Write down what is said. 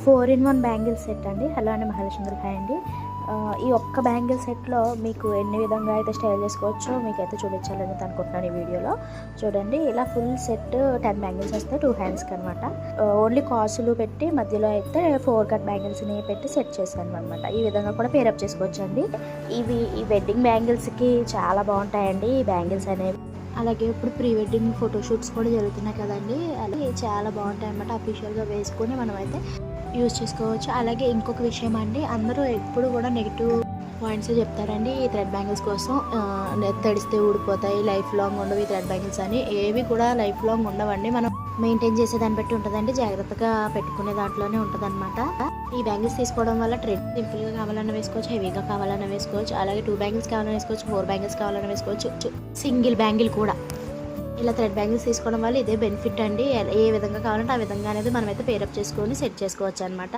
4-in-1 bangle set అండి. Hello అండి, Mahalakshmi hi అండి. ఈ ఒక్క బ్యాంగిల్ సెట్లో మీకు ఎన్ని విధంగా అయితే స్టైల్ చేసుకోవచ్చో మీకైతే చూపించాలని అనుకుంటున్నాను ఈ వీడియోలో. చూడండి, ఇలా ఫుల్ సెట్ 10 బ్యాంగిల్స్ వస్తాయి 2 హ్యాండ్స్కి అనమాట. ఓన్లీ కాసులు పెట్టి మధ్యలో అయితే 4 కట్ బ్యాంగిల్స్ని పెట్టి సెట్ చేశాను అనమాట. ఈ విధంగా కూడా పేరప్ చేసుకోవచ్చు అండి. ఈ వెడ్డింగ్ బ్యాంగిల్స్కి చాలా బాగుంటాయండి ఈ బ్యాంగిల్స్ అనేవి. అలాగే ఇప్పుడు ప్రీ వెడ్డింగ్ ఫోటోషూట్స్ కూడా జరుగుతున్నాయి కదండి, అలాగే చాలా బాగుంటాయి అన్నమాట. అఫీషియల్గా వేసుకొని మనం అయితే యూజ్ చేసుకోవచ్చు. అలాగే ఇంకొక విషయం అండి, అందరూ ఎప్పుడు కూడా నెగిటివ్ పాయింట్స్ చెప్తారండి ఈ థ్రెడ్ బ్యాంగిల్స్ కోసం. తడిస్తే ఊడిపోతాయి, లైఫ్ లాంగ్ ఉండవు ఈ థ్రెడ్ బ్యాంగిల్స్ అని. ఏవి కూడా లైఫ్ లాంగ్ ఉండవండి. మనం మెయింటైన్ చేసే దాన్ని బట్టి ఉంటుందండి, జాగ్రత్తగా పెట్టుకునే దాంట్లోనే ఉంటుంది అనమాట. ఈ బ్యాంగిల్స్ తీసుకోవడం వల్ల ట్రెడ్ సింపుల్గా కావాలన్నా వేసుకోవచ్చు, హెవీగా కావాలన్నా వేసుకోవచ్చు. అలాగే 2 బ్యాంగిల్స్ కావాలన్నా వేసుకోవచ్చు, 4 బ్యాంగిల్స్ కావాలన్నా వేసుకోవచ్చు, సింగిల్ బ్యాంగిల్ కూడా. ఇలా థ్రెడ్ బ్యాంగిల్స్ తీసుకోవడం వల్ల ఇదే బెనిఫిట్ అండి. ఏ విధంగా కావాలంటే ఆ విధంగా అనేది మనమైతే పేరప్ చేసుకొని సెట్ చేసుకోవచ్చు అనమాట.